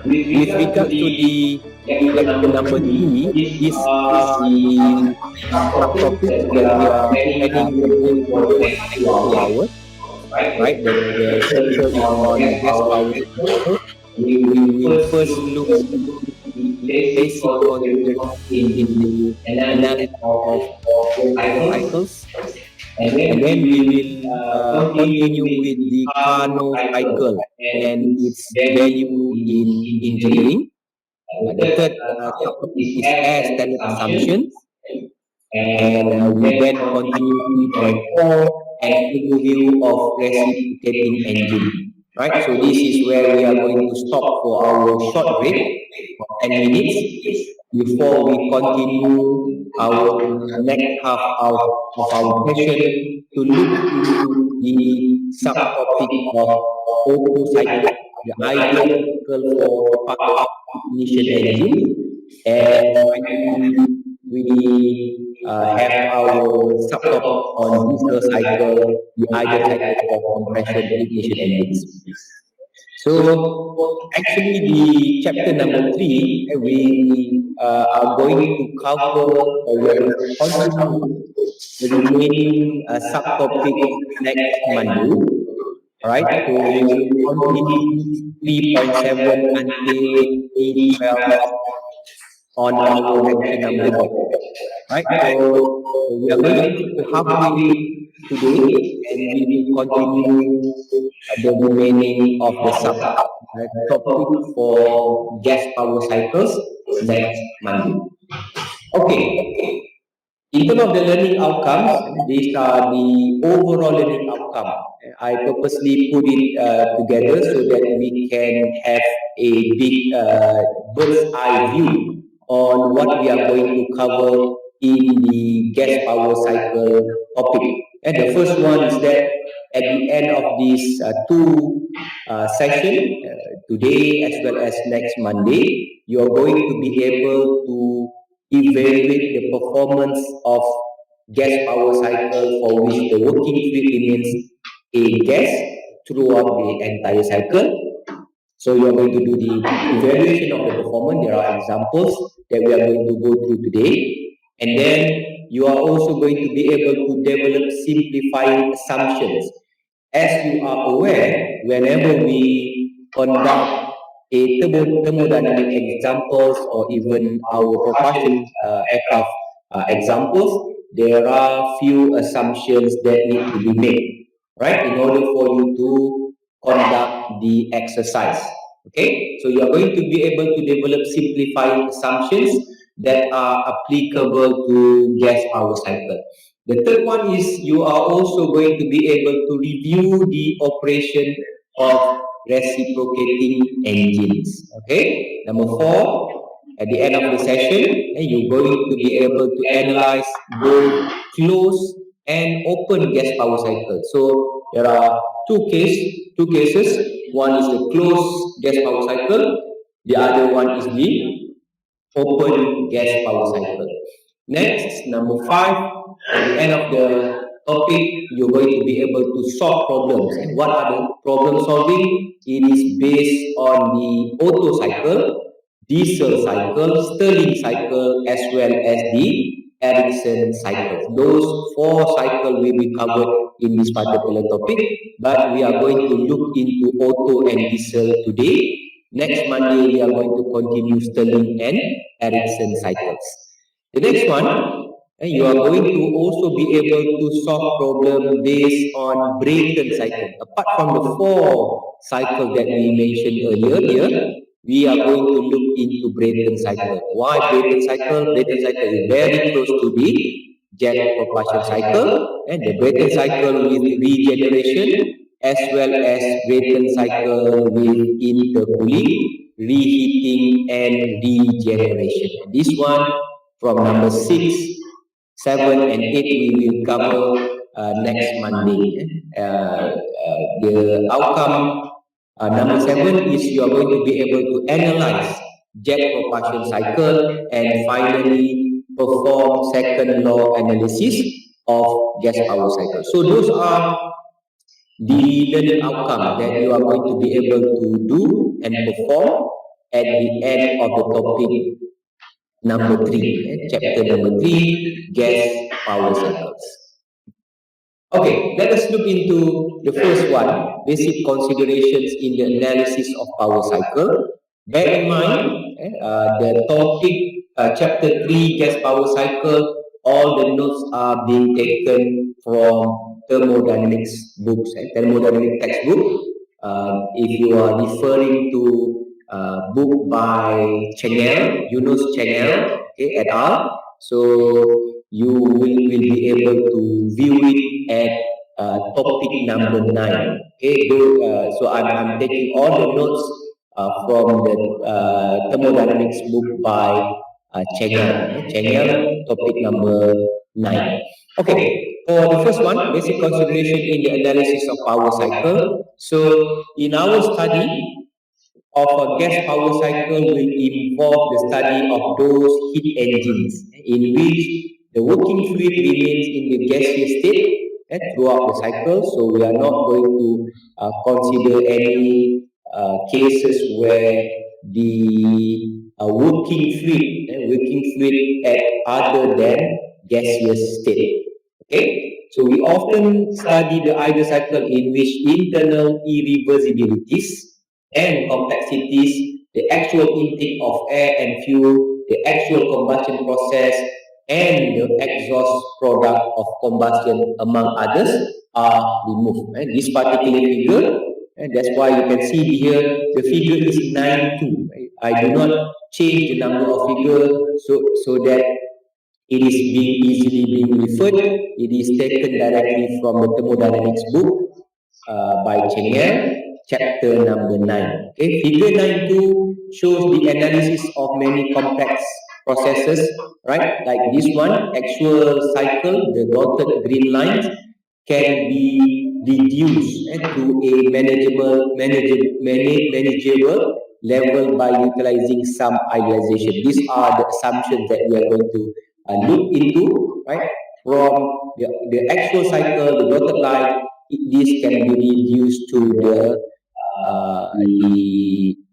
With regards to the lecture number 3, these are the subtopics that we are planning to go through for the next 2 hours, right? The chapter is on gas power cycle. We will first look into the basic considerations in the analysis of gas cycles, and then we will continue with the Carnot cycle and its value in engineering. The third subtopic is air standard assumptions, and we then continue 3.4 and overview of reciprocating engine. Right, so this is where we are going to stop for our short break for 10 minutes before we continue our next half of our session to look into the subtopic of Otto cycle, the ideal cycle for spark ignition engine, and finally we have our subtopic on diesel cycle, the ideal cycle for compression ignition engines. So actually the chapter number 3, we are going to cover or we will continue the remaining subtopic next Monday. Right, so we will continue 3.7 until 8.12 on our lecture number 1. Right, so we are going to halfway today and we will continue the remaining of the topic for gas power cycles next Monday. Okay. In terms of the learning outcomes, these are the overall learning outcome. I purposely put it together so that we can have a big bird's eye view on what we are going to cover in the gas power cycle topic. And the first one is that at the end of these two sessions, today as well as next Monday, you are going to be able to evaluate the performance of gas power cycle for which the working fluid remains a gas throughout the entire cycle. So you are going to do the evaluation of the performance. There are examples that we are going to go through today. And then you are also going to be able to develop simplifying assumptions. As you are aware, whenever we conduct a thermodynamic examples or even our propulsion aircraft examples, there are few assumptions that need to be made, right, in order for you to conduct the exercise. Okay, so you are going to be able to develop simplified assumptions that are applicable to gas power cycle. The third one is you are also going to be able to review the operation of reciprocating engines. Okay, number 4, at the end of the session, you're going to be able to analyze both closed and open gas power cycle. So there are two cases. One is the closed gas power cycle. The other one is the open gas power cycle. Next, number 5, at the end of the topic, you're going to be able to solve problems. And what are the problem solving? It is based on the Otto cycle, diesel cycle, Stirling cycle, as well as the Ericsson cycle. Those 4 cycles will be covered in this particular topic, but we are going to look into Otto and diesel today. Next Monday, we are going to continue Stirling and Ericsson cycles. The next one, you are going to also be able to solve problem based on Brayton cycle. Apart from the 4 cycles that we mentioned earlier here, we are going to look into Brayton cycle. Why Brayton cycle? Brayton cycle is very close to the jet propulsion cycle, and the Brayton cycle with regeneration as well as Brayton cycle with intercooling, reheating, and regeneration. This one from number 6, 7, and 8 we will cover next Monday. The outcome number 7 is you are going to be able to analyze jet propulsion cycle and finally perform second law analysis of gas power cycle. So those are the learning outcome that you are going to be able to do and perform at the end of the topic number 3, chapter number 3, gas power cycles. Okay, let us look into the first one, basic considerations in the analysis of power cycle. Bear in mind, the topic, chapter 3, gas power cycle, all the notes are being taken from thermodynamics books, thermodynamic textbook. If you are referring to book by Chengel, Yunus Chengel, okay, et al., so you will be able to view it at topic number 9. Okay, so I'm taking all the notes from the thermodynamics book by Chengel. Chengel, topic number 9. Okay, for the first one, basic consideration in the analysis of power cycle. So in our study of a gas power cycle will involve the study of those heat engines in which the working fluid remains in the gaseous state throughout the cycle. So we are not going to consider any cases where the working fluid at other than gaseous state. Okay, so we often study the idle cycle in which internal irreversibilities and complexities, the actual intake of air and fuel, the actual combustion process, and the exhaust product of combustion, among others, are removed. And this particular figure, and that's why you can see here, the figure is 9.2. I do not change the number of figure so that it is easily being referred. It is taken directly from the thermodynamics book by Chengel, chapter number 9. Okay, figure 9.2 shows the analysis of many complex processes, right? Like this one, actual cycle, the dotted green lines can be reduced to a manageable level by utilizing some idealization. These are the assumptions that we are going to look into, right? From the actual cycle, the dotted line, this can be reduced to the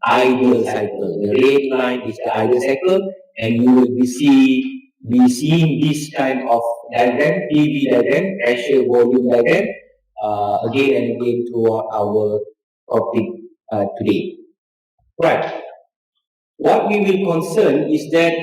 ideal cycle. The red line is the ideal cycle, and you will be seeing this kind of diagram, PV diagram, pressure volume diagram, again and again throughout our topic today. Right. What we will concern is that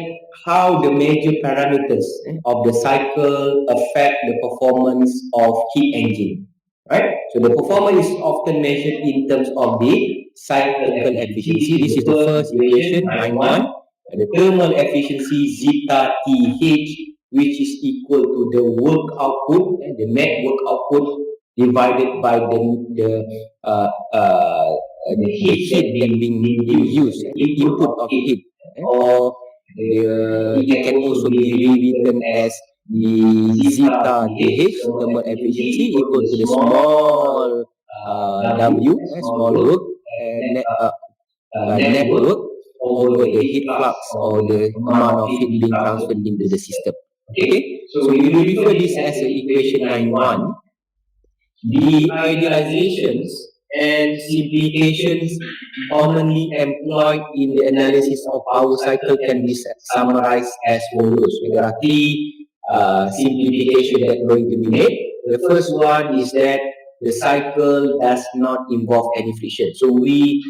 how the major parameters of the cycle affect the performance of heat engine. Right? So the performance is often measured in terms of the cyclical efficiency. This is the first equation, 9.1. The thermal efficiency zeta TH, which is equal to the work output, the net work output divided by the heat that being used, the input of heat, or it can also be rewritten as the zeta TH, thermal efficiency, equal to the small W, small work, net work over the heat flux or the amount of heat being transferred into the system. Okay, so we will refer this as an equation 9.1. The idealizations and simplifications commonly employed in the analysis of power cycle can be summarized as follows. There are three simplifications that are going to be made. The first one is that the cycle does not involve any friction. So we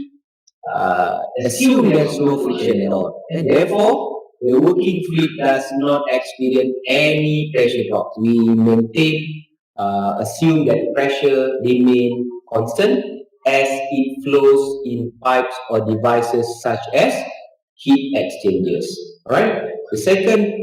assume there's no friction at all, and therefore the working fluid does not experience any pressure drop. We maintain, assume that pressure remain constant as it flows in pipes or devices such as heat exchangers. Alright. The second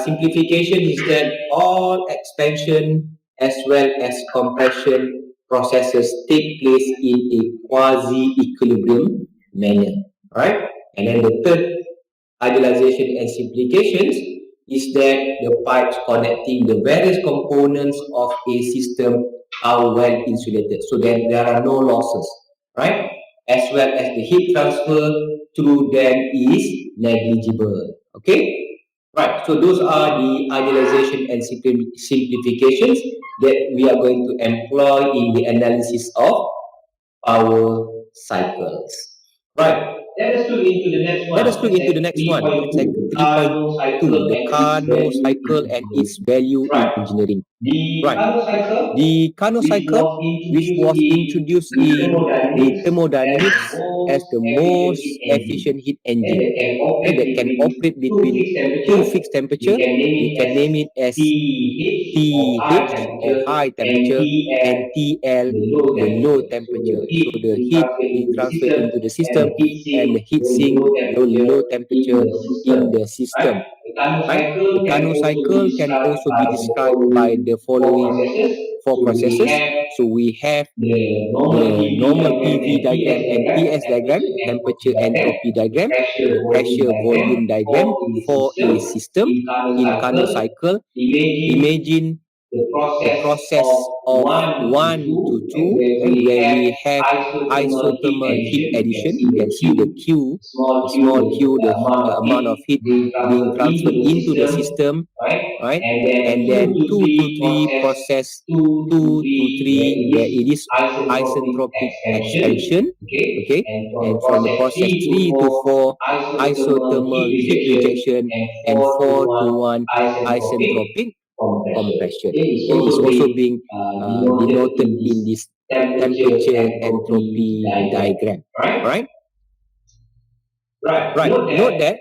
simplification is that all expansion as well as compression processes take place in a quasi-equilibrium manner. Right? And then the third idealization and simplifications is that the pipes connecting the various components of a system are well insulated, so that there are no losses, right? As well as the heat transfer through them is negligible. Okay, right. So those are the idealization and simplifications that we are going to employ in the analysis of power cycles. Right. Let us look into the next one. It's like 3.2, the Carnot cycle and its value in engineering. Right. The Carnot cycle, which was introduced in the thermodynamics as the most efficient heat engine that can operate between two fixed temperature. We can name it as TH or high temperature and TL the low temperature. So the heat being transferred into the system and the heat sink low temperature in the system. Right? The Carnot cycle can also be described by the following four processes. So we have the normal PV diagram and TS diagram, the temperature entropy diagram, the pressure volume diagram for a system in Carnot cycle. Imagine the process of 1 to 2, where we have isothermal heat addition. You can see the Q, the small q, the amount of heat being transferred into the system, right? And then 2 to 3 process 2 to 3, where it is isentropic expansion, okay? And from the process 3 to 4, isothermal heat rejection, and 4 to 1, isentropic compression. Okay, it's also being denoted in this temperature entropy diagram. Right? Right. Note that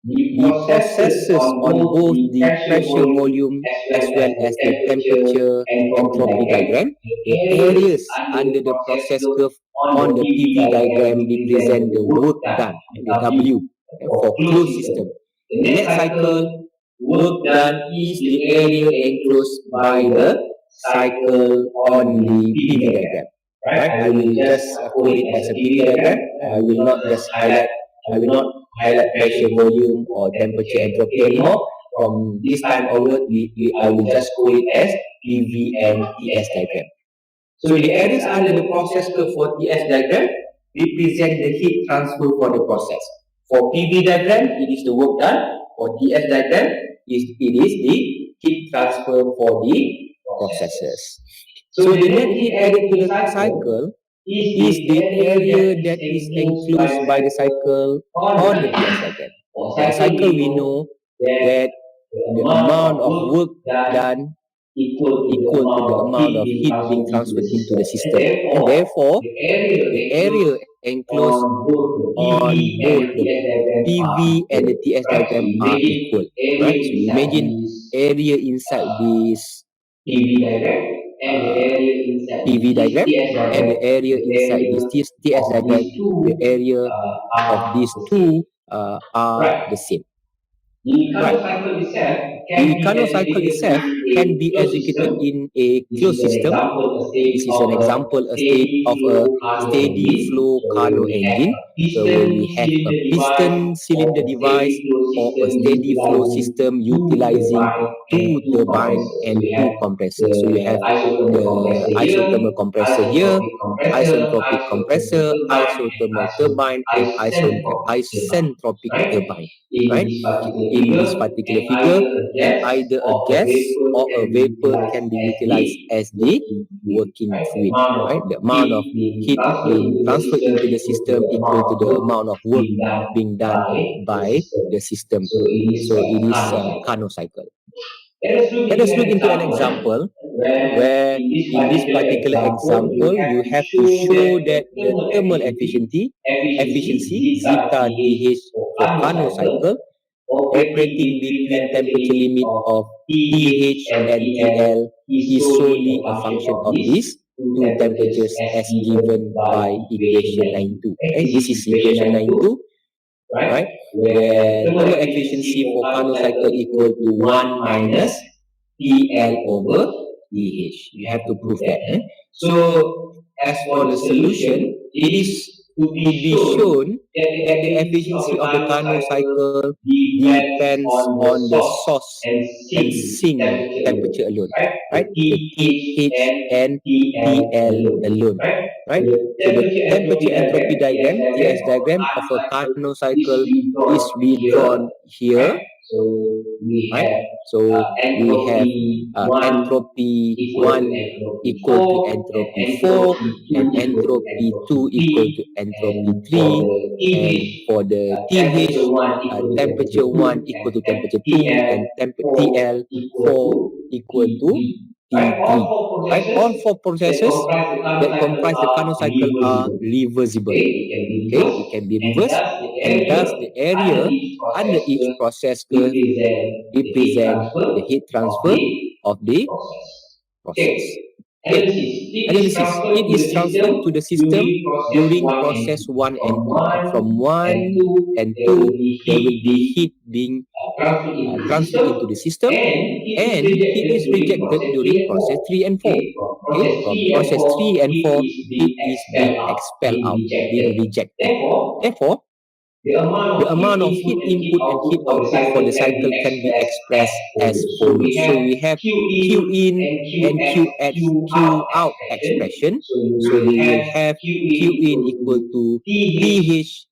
the processes on both the pressure volume as well as the temperature entropy diagram, the areas under the process curve on the PV diagram represent the work done, the W, for closed system. The net cycle work done is the area enclosed by the cycle on the PV diagram. Right? I will just quote it as a PV diagram. I will not highlight pressure volume or temperature entropy anymore. From this time onward, I will just call it as PV and TS diagram. So the areas under the process curve for TS diagram represent the heat transfer for the process. For PV diagram, it is the work done. For TS diagram, it is the heat transfer for the processes. So the net heat added to the cycle is the area that is enclosed by the cycle on the TS diagram. For the cycle, we know that the amount of work done equal to the amount of heat being transferred into the system. And therefore, the area enclosed on both the PV and the TS diagram are equal. Right? So you imagine area inside this PV diagram and the area inside this TS diagram, the area of these two are the same. Right. The Carnot cycle itself can be executed in a closed system. This is an example of a steady flow Carnot engine, so where we have a piston cylinder device or a steady flow system utilizing 2 turbine and 2 compressors. So you have the isothermal compressor here, isentropic compressor, isothermal turbine, and isentropic turbine. Right? In this particular figure, and either a gas or a vapor can be utilized as the working fluid. Right? The amount of heat being transferred into the system equal to the amount of work being done by the system. So it is a Carnot cycle. Let us look into an example where in this particular example, you have to show that the thermal efficiency zeta TH for Carnot cycle operating between temperature limit of TH and TL is solely a function of these two temperatures as given by equation 92. Okay, this is equation 92, right? Where thermal efficiency for Carnot cycle equal to 1 minus TL over TH. You have to prove that. So as for the solution, it is to be shown that the efficiency of the Carnot cycle depends on the source and sink temperature alone, right? The TH and TL alone, right? So the temperature entropy diagram, TS diagram of a Carnot cycle is redrawn here. So we right? have So we have entropy 1 entropy equal to 1 entropy equal to 4 and entropy 4, entropy 2 and equal to entropy entropy 2 equal 3, to entropy and for 3, the and TH, for the temperature TH, 1 equal to temperature temperature 1 2, equal and to temperature 2, TL and 4 TL equal 4 to equal to T3. Right? All T3. four Right? All processes four that processes comprise the Carnot that cycle comprise the are Carnot cycle are reversible. reversible. Okay, it can be Okay, reversed, it can be and reversed, thus the and area thus the area under under each each process process curve curve represent the heat represent transfer the heat of transfer the of the process. process. Okay. Okay, Analysis. Heat is analysis. transferred Heat to the is system transferred to the system during process during 1 and process 2. 1 and From 2. From 1 and 1 2, and there will 2, be there heat will be being heat being transferred into the transferred system, into the system, and heat is and heat rejected is during rejected process 3 during and 4. process 3 and 4. Okay. From Okay, process from 3 and process 4, 3 and heat 4, is heat being is expelled being out, expelled being out, being rejected. rejected. Therefore, Therefore, the amount the of heat amount of input heat and heat input and output heat for the output for cycle the can be cycle can be expressed as expressed as follows. So follows. we So have we have Q Q in in and and QX, QX, Q out Q out expression. expression. So you So will we will have have Q in Q in equal equal to to TH TH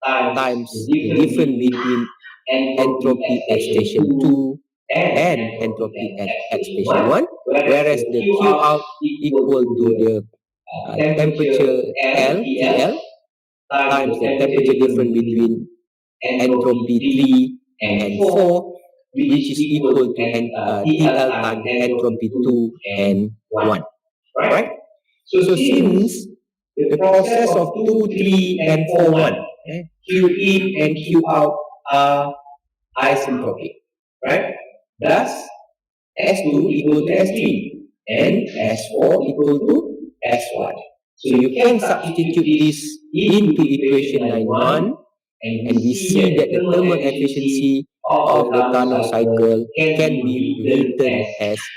times times the the difference difference between between entropy entropy at at station station 2 2 and and entropy entropy at at station station 1, 1, whereas whereas the the Q Q out out equal equal to to the the temperature temperature L, L, TL, TL, times the times the temperature temperature difference difference between between entropy entropy 3 3 and and 4, 4, which which is is equal equal to to TL TL times times the entropy entropy 2 2 and and 1. 1. Right? Right? So So since since the the process process of of 2, 2, 3, 3, and and 4, 4, 1, 1, Q Q in in and and Q Q out out are are isentropic. isentropic. Right? Thus, Thus, S2 S2 equal equal to to S3 S3 and and S4 S4 equal equal to to S1. S1. So So you you can can substitute substitute this this into into equation equation 91, 91, and we and we see that see the that the thermal thermal efficiency efficiency of the of the Carnot Carnot cycle cycle can can be be written written as as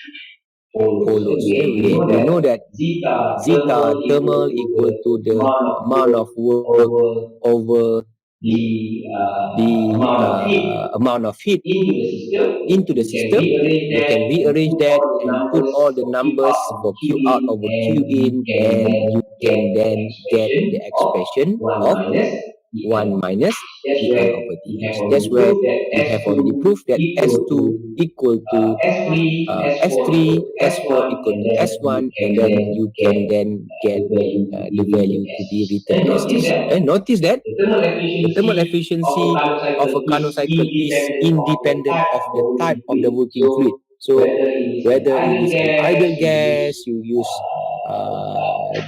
follows. follows. We We know know that that zeta zeta thermal equal thermal to equal the to the amount of amount work of work over over the the amount of heat amount of heat into the system. into the You can system. rearrange You that can and rearrange put that all the and put numbers all the for Q out numbers over for Q Q in, out over and Q you in, can and then you get can the then get the expression of expression 1 of minus TL. 1 minus That's TL where over we have TH. already That's where proved that we have already S2 proved that equal S2 to equal to S3, S4 equal S3, to S4 S1, equal and to then you S1, can and then then you get can then the get value to be the written value as to be this. written And as notice this. that And notice that the thermal the thermal efficiency of a efficiency Carnot of cycle a is Carnot cycle is independent of the independent type of of the the type working of the fluid. working fluid. So So whether it is an whether it idle is an gas, idle you use gas, you use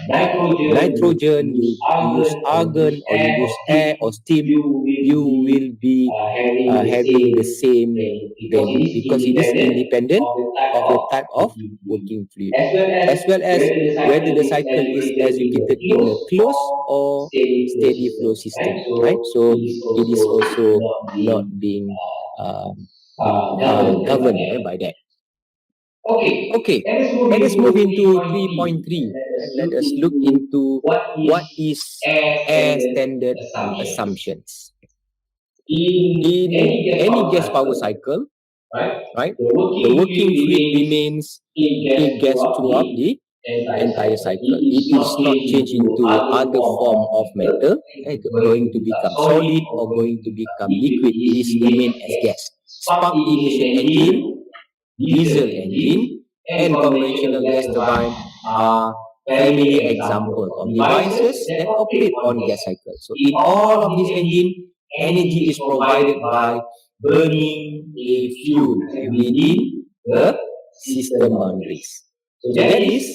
nitrogen, nitrogen, you use you use argon, or you argon, use or you air or use steam, air or steam, you will you be will be having the having the same same value because it value is because it is independent independent of the type of the of type of working fluid, working fluid, as well as as well as whether the whether cycle the is cycle is executed in a executed in a closed closed or or steady flow steady system, flow right? system, right? So it So is it is also also not not being being governed governed by by that. that. Okay, Okay, let us move let us into move into 3.3 and 3.3 let us and let look us look into into what is what is air air standard standard assumptions. assumptions. In In any gas any power gas power cycle, cycle, right, right, the the working working fluid fluid remains remains in gas in gas throughout throughout the the entire entire cycle. cycle. It is It is not not changed changed into into other other form form of of matter, matter, going going to to become become solid solid or or going going to to become become liquid. liquid. It It is is remain remain as as gas. gas. Spark Spark ignition ignition engine, engine, diesel diesel engine, engine, and and conventional conventional gas gas turbine turbine are are family family examples examples of of devices devices that that operate operate on on gas gas cycle. cycle. So In in all all of of these this engine, engine, energy energy is is provided provided by by burning burning a a fuel fuel within within the the system system boundaries. boundaries. So So that that is is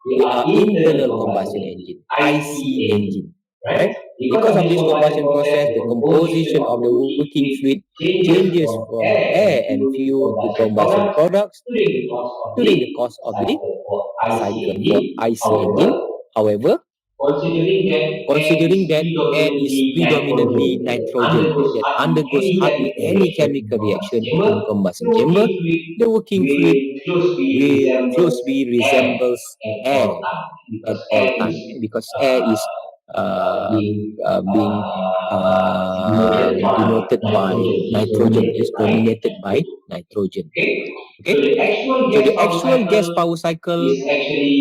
the the internal internal combustion combustion engine, engine, IC IC engine, engine, right? right? Because Because of of this this combustion combustion process, process, the the composition composition of of the the working working fluid fluid changes changes from from air and air and fuel to fuel to combustion combustion products products during the course of during the the course of the cycle for IC cycle for engine. IC engine. However, However, considering that air considering is that air is predominantly predominantly nitrogen nitrogen that undergoes that hardly hardly any any chemical chemical reaction reaction in in combustion combustion chamber, chamber, the the working working fluid fluid will will closely closely resembles resembles air air at at all all time time, because because air air is is being being denoted by nitrogen, is dominated by nitrogen. So Okay, the actual so gas the power actual gas cycle power cycle is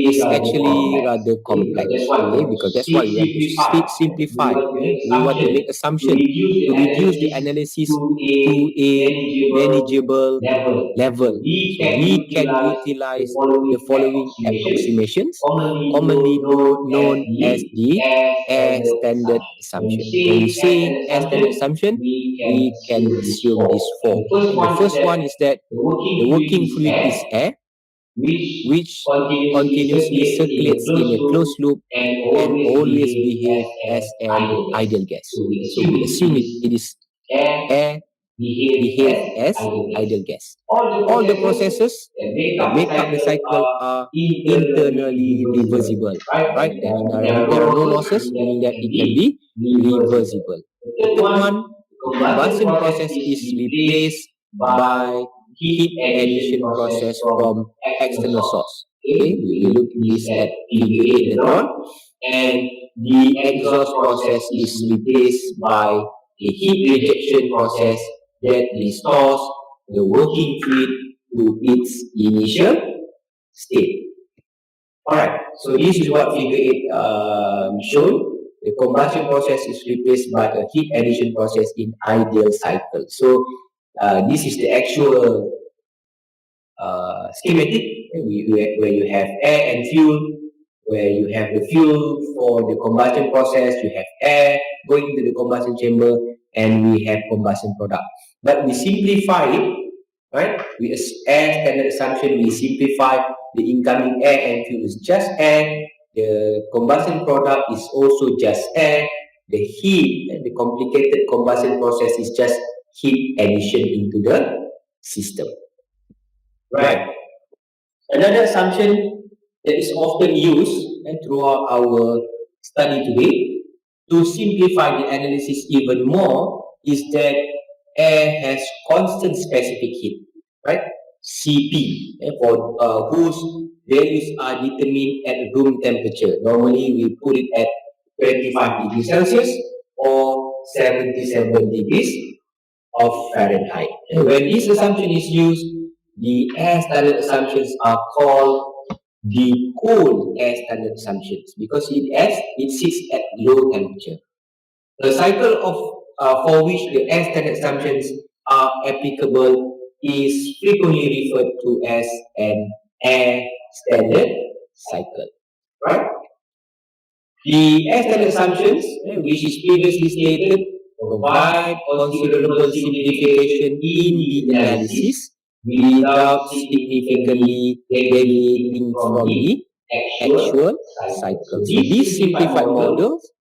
is rather actually complex. rather Okay, complex. that's why we Okay, want to because that's why we want to simplify. We simplify. want to make We want to make to assumption reduce to the reduce the analysis analysis to a to a manageable manageable level. level. We So can we can utilize utilize the the following following approximations, approximations, commonly commonly known known as as the the air air standard standard assumption. assumption. When When we we say say air air standard standard assumption, assumption, we can we can assume these assume four. these And four. And the first one is that the the working fluid working is fluid air, is air, which which continuously continuously circulates circulates in in a a closed closed loop loop and and always always behave behave as as an an ideal ideal gas. gas. So we So assume we assume it it is is air air behave behave as as ideal gas. ideal gas. All All the the processes processes that make that up the make up the cycle cycle are are internally internally reversible, reversible, right? right? There There are are no no losses, losses, meaning meaning that that it can it can be be reversible. reversible. The The third third one, one, the the combustion combustion process process is is replaced replaced by by heat heat addition addition process process from from external external source. source. Okay, Okay, we we look look this this at at figure figure 8 8 later later on. on. And And the the exhaust exhaust process process is is replaced replaced by by the the heat heat rejection rejection process process that that restores restores the the working working fluid fluid to to its its initial initial state. state. Alright, so So this this is is what what figure figure 8 8 shown. shown. The The combustion combustion process process is is replaced replaced by by a a heat heat addition addition process process in in ideal ideal cycle. cycle. So So this this is is the the actual actual schematic schematic where you have air and fuel, where you have the fuel for the combustion process, you have air going into the combustion chamber, and we have combustion product. But we simplify it, right? We air standard assumption, we simplify the incoming air and fuel is just air. The combustion product is also just air. The heat, the complicated combustion process is just heat addition into the system. Right. Another assumption that is often used throughout our study today to simplify the analysis even more is that air has constant specific heat, right? CP, for whose values are determined at room temperature. Normally, we put it at 25 degrees Celsius or 77 degrees of Fahrenheit. And when this assumption is used, the air standard assumptions are called the cold air standard assumptions because it sits at low temperature. The cycle of for which the air standard assumptions are applicable is frequently referred to as an air standard cycle. Right? The air standard assumptions, which is previously stated, provide considerable simplification in the analysis without significantly deviating from the actual cycle. So these simplified models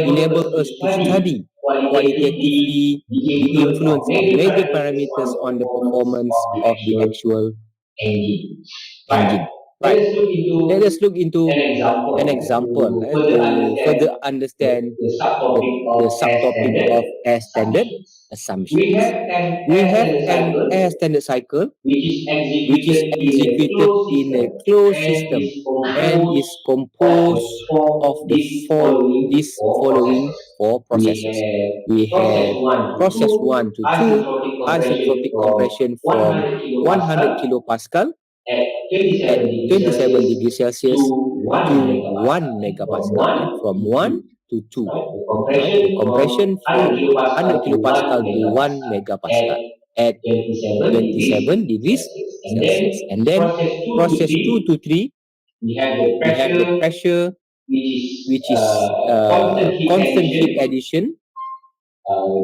enable us to study qualitatively the influence of major parameters on the performance of the actual engine. engine. Let Right. us look Let into us look into an an example example to further to further understand understand the the, subtopic the of air subtopic standard of air standard assumptions. We assumptions. have an We air have standard an cycle air standard cycle which is which is executed in a executed closed in a system closed and system is and composed is of the composed four of the these following processes. four We processes. We have process have 1 to process 2, 1 to 2, isentropic compression isentropic from compression from 100 100 kilopascal kilopascal at at 27 degrees 27 Celsius degrees to Celsius 1 to megapascal. 1 From megapascal, 1 from to 2. 1 to 2. Right? The Right? The compression from compression 100 from 100 kilopascal to 1 kilopascal to 1 megapascal at megapascal at 27 degrees 27 degrees Celsius. And then Celsius. And then process 2 to process 2 3, to 3, we have the we have the pressure, pressure, which is which is constant heat constant heat addition. addition.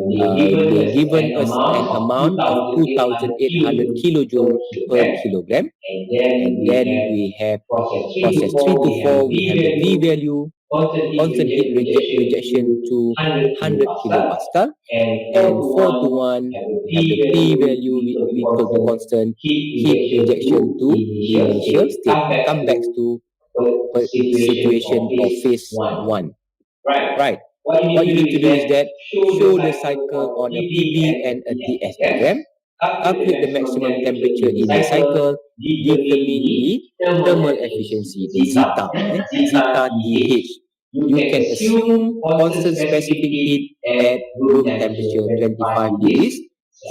They given They us given an us an amount of amount of 2,800 2,800 kilojoule per kilojoule per kilogram. kilogram. And then And we then have we have process 3 to process 3 4, to we have the 4, we V have the V value, value, constant heat rejection to to 100 100 kilopascal. kilopascal. And 4 And to 4 to 1, 1, have the we have the P P value value equal equal to to constant constant heat heat rejection rejection to to the the initial initial state. state. Come Come back back to to situation situation of of phase phase 1. 1. Right. Right. What What you you need need to to do do is is that that show show the the cycle cycle on on a a PV PV and and a a TS TS diagram, diagram, calculate calculate the the maximum maximum temperature temperature in in the the cycle, cycle, determine determine the the thermal thermal efficiency, efficiency, the the zeta, zeta, zeta zeta TH, TH, you can assume constant specific heat at room temperature 25 degrees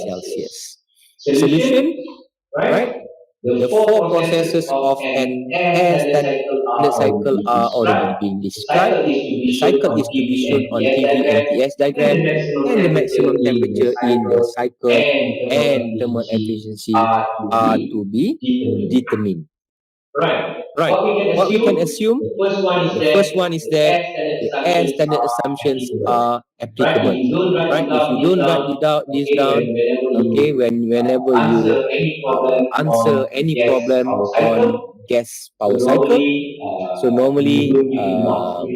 Celsius. Solution, right? The four processes of an air standard cycle are already being described. The cycle is to be shown on TV and TS diagram, and the maximum temperature in the cycle and thermal efficiency are to be determined. Right. What we can assume, the first one is that the air standard assumptions are applicable. Right. If you don't write this down, okay, whenever you answer any problem on gas power cycle, so normally we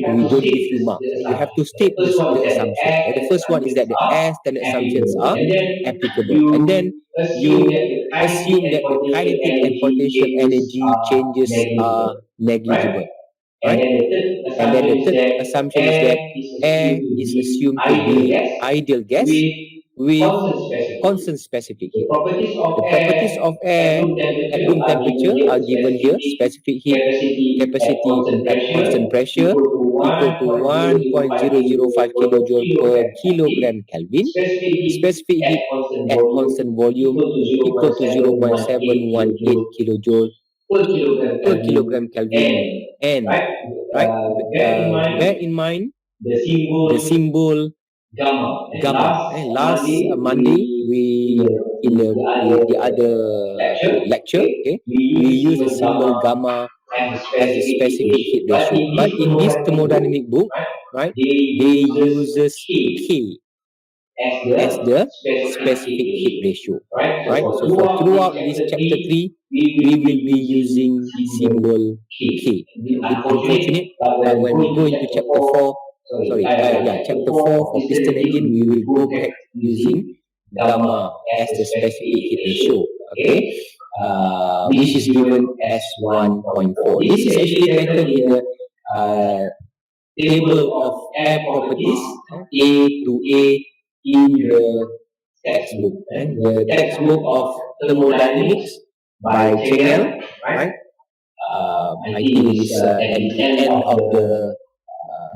don't give you marks. You have to state the assumption. The first one is that the air standard assumptions are applicable, and then you assume that the kinetic and potential energy changes are negligible, right? And then the third assumption is that air is assumed to be ideal gas with constant specific heat. The properties of air at room temperature are given here. Specific heat capacity at constant pressure equal to 1.005 kilojoule per kilogram Kelvin. Specific heat at constant volume equal to 0.718 kilojoule per kilogram Kelvin. And right, bear in mind the symbol gamma. And last Monday, we in the other lecture, okay, we use the symbol gamma as the specific heat ratio. But in this thermodynamic book, right, they uses K as the specific heat ratio, right? So for throughout this chapter 3, we will be using symbol K. A bit unfortunate, but when we go into chapter 4, chapter 4 for piston engine, we will go back using gamma as the specific heat ratio, okay? Which is given as 1.4. This is actually taken in the table of air properties, A to A, in the textbook. The textbook of thermodynamics by Chengel, right? I think it is at the end of the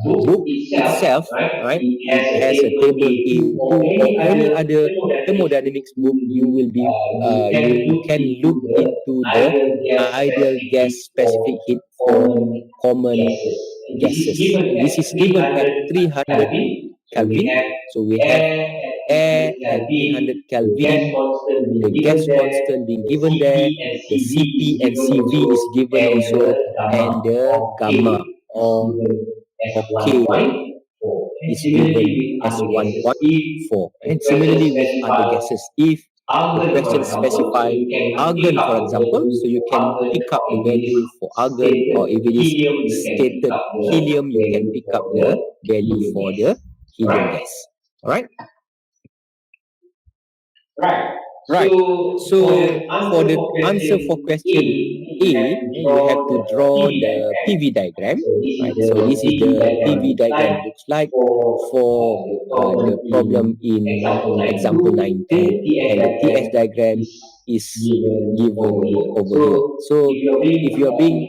book itself, right? It has a table A2 or any other thermodynamics book. You will be you can look into the ideal gas specific heat for common gases. This is given at 300 Kelvin. So we have air at 300 Kelvin, the gas constant being given there, the Cp and Cv is given also, and the gamma or K is given as 1.4. And similarly with other gases, if the question specify argon, for example, so you can pick up the value for argon, or if it is stated helium, you can pick up the value for the helium gas. All right. Right. So for the answer for question A, you have to draw the PV diagram. Right. So this is the PV diagram looks like for the problem in example 9.2, and the TS diagram is given over here. So if you are being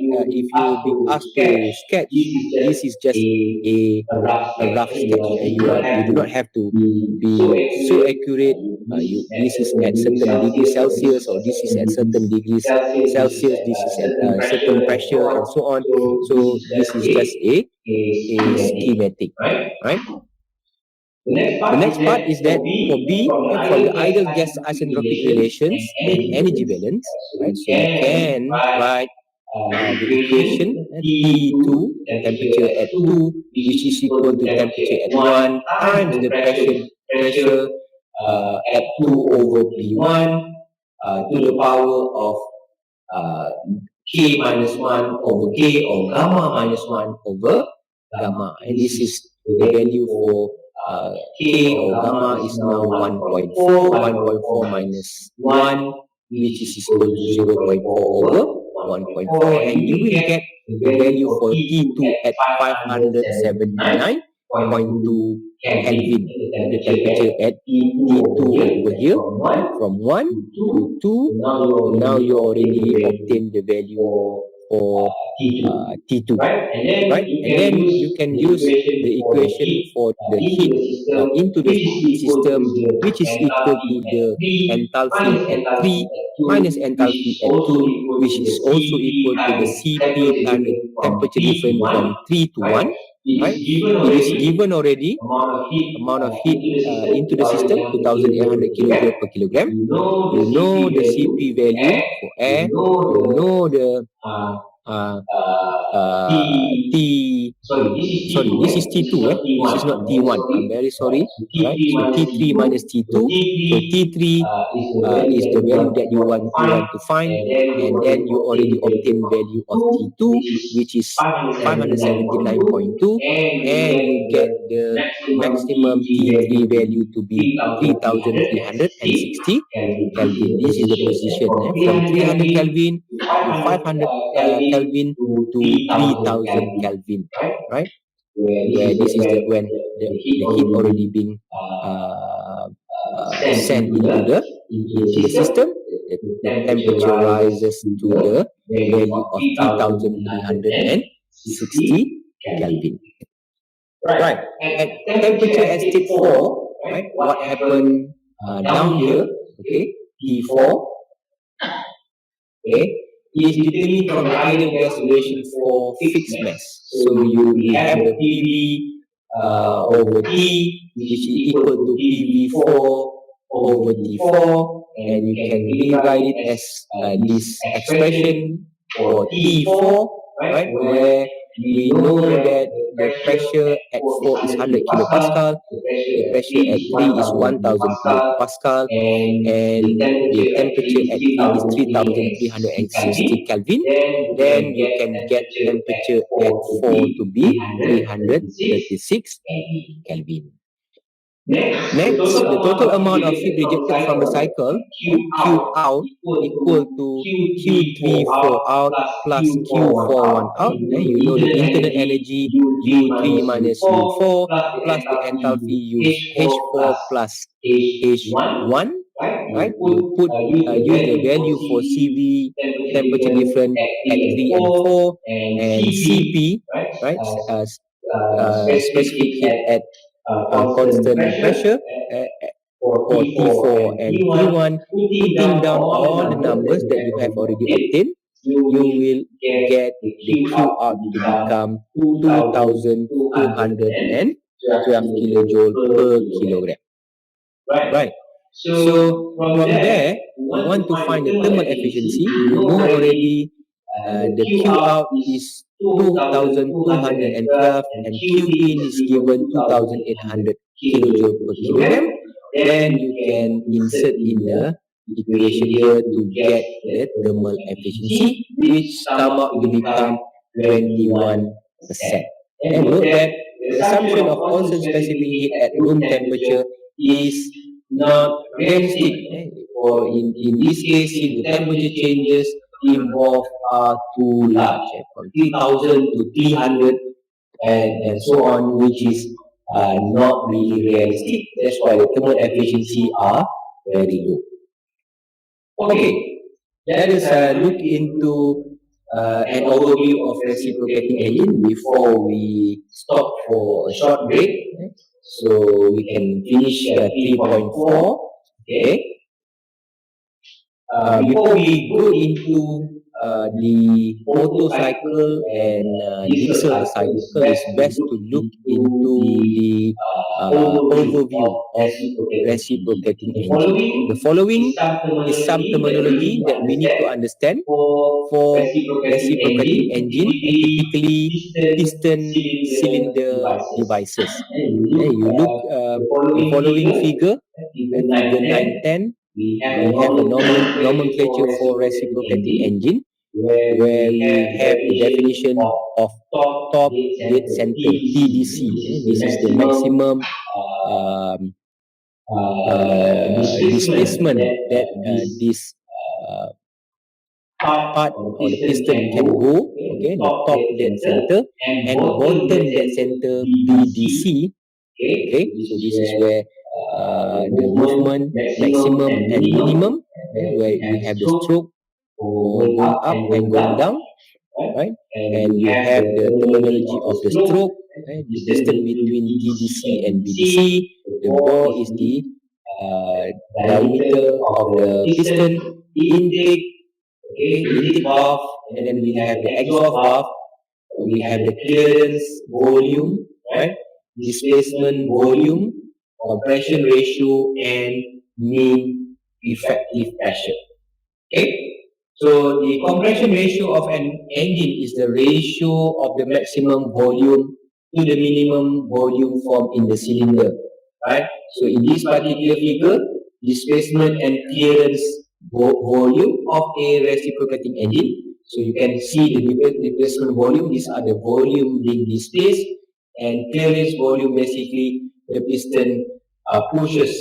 asked to sketch, this is just a rough sketch. You do not have to be so accurate. This is at certain degrees Celsius, or this is at certain degrees Celsius, this is at certain pressure, and so on. So this is just a schematic, right? The next part is that for B, for the ideal gas isentropic relations and energy balance, right? So you can write the equation T2, temperature at 2, which is equal to temperature at 1 times the pressure at 2 over P1 to the power of K minus 1 over K, or gamma minus 1 over gamma. And this is the value for K or gamma is now 1.4. 1.4 minus 1, which is equal to 0.4 over 1.4. And you will get the value for T2 at 579.2 Kelvin. And the temperature at T2 over here, from 1 to 2. Now you already obtained the value for T2, right? And then you can use the equation for the heat into the system, which is equal to the enthalpy at 3 minus enthalpy at 2, which is also equal to the Cp times the temperature difference from 3 to 1, right? It is given already, amount of heat into the system, 2800 kilojoule per kilogram. You know the Cp value for air, you know the sorry, this is T2, this is not T1. I'm very sorry. All right, so T3 minus T2. So T3 is the value that you want to find, and then you already obtain value of T2, which is 579.2, and you get the maximum T3 value to be 3360 Kelvin. This is the position from 300 Kelvin to 500 Kelvin to 3000 Kelvin, right? Where this is when the heat already been sent into the system. The temperature rises to the value of 3360 Kelvin. Right. At temperature at state 4, right, what happened down here, okay, T4, okay, is determined from the ideal gas relation for fixed mass. So you have the PV over T, which is equal to PV4 over T4, and you can rewrite it as this expression for T4, right, where we know that the pressure at 4 is 100 kilopascal, the pressure at 3 is 1000 kilopascal, and the temperature at 3 is 3360 Kelvin. Then you can get temperature at 4 to be 336 Kelvin. Next, the total amount of heat rejected from the cycle, Q out, equal to Q34 out plus Q41 out. You know the internal energy, U3 minus U4 plus the enthalpy H4 plus H1, right? You put use the value for CV, temperature difference at 3 and 4, and CP, right? Specific heat at constant pressure for T4 and T1, putting down all the numbers that you have already obtained, you will get the Q out to become 2212 kilojoule per kilogram. Right. So from there, you want to find the thermal efficiency. You know already the Q out is 2212 and Q in is given 2800 kilojoule per kilogram. Then you can insert in the equation here to get the thermal efficiency, which come out to become 21%. And note that the assumption of constant specific heat at room temperature is not realistic. Or in this case, if the temperature changes involved are too large, from 3000 to 300 and so on, which is not really realistic. That's why the thermal efficiency are very low. Okay, let us look into an overview of reciprocating engine before we stop for a short break. So we can finish 3.4. Okay. Before we go into the Otto cycle and diesel cycle, it's best to look into the overview of reciprocating engine. The following is some terminology that we need to understand for reciprocating engine, typically piston cylinder devices. You look the following figure, figure 910. We have a nomenclature for reciprocating engine, where we have the definition of top dead center, TDC. This is the maximum displacement that this part or the piston can go, okay, the top dead center, and bottom dead center, BDC. Okay, so this is where the movement maximum and minimum, where we have the stroke or going up and going down, right? And you have the terminology of the stroke, right? The distance between TDC and BDC. The bore is the diameter of the piston, intake, okay, intake valve, and then we have the exhaust valve. We have the clearance volume, right? Displacement volume, compression ratio, and mean effective pressure. Okay. So the compression ratio of an engine is the ratio of the maximum volume to the minimum volume formed in the cylinder, right? So in this particular figure, displacement and clearance volume of a reciprocating engine. So you can see the displacement volume. These are the volume being displaced, and clearance volume, basically the piston pushes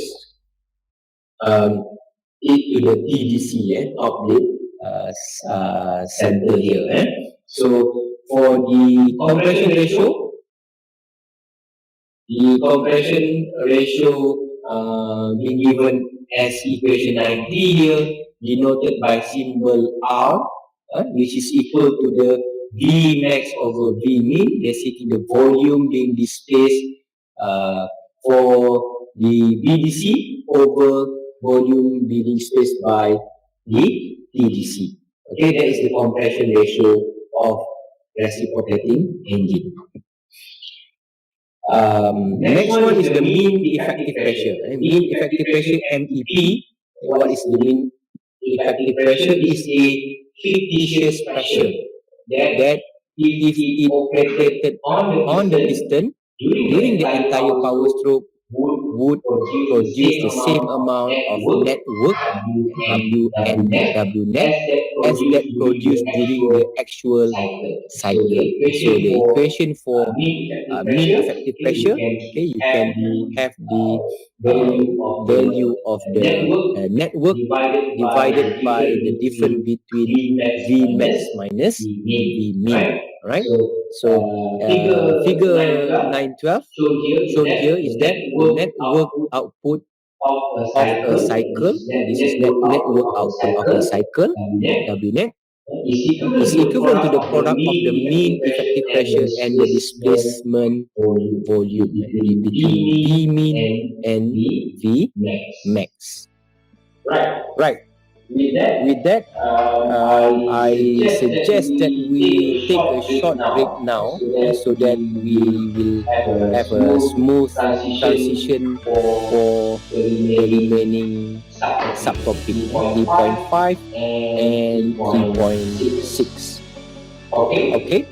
into the TDC, top lid center here. So for the compression ratio being given as equation 90 here, denoted by symbol R, which is equal to the V max over V min, basically the volume being displaced for the BDC over volume being displaced by the TDC. Okay, that is the compression ratio of reciprocating engine. Next one is the mean effective pressure. Mean effective pressure, MEP. What is the mean effective pressure? Is a fictitious pressure that if it operated on the piston during the entire power stroke would produce the same amount of net work, W and W net, as that produced during the actual cycle. So the equation for mean effective pressure, okay, you can have the value of the network divided by the difference between V max minus V min, right? So figure 912 shown here is that the network output of a cycle, this is that network output of a cycle, W net, is equivalent to the product of the mean effective pressure and the displacement volume between V min and V max. Right. With that, I suggest that we take a short break now, so that we will have a smooth transition for the remaining subtopic 3.5 and 3.6. Okay?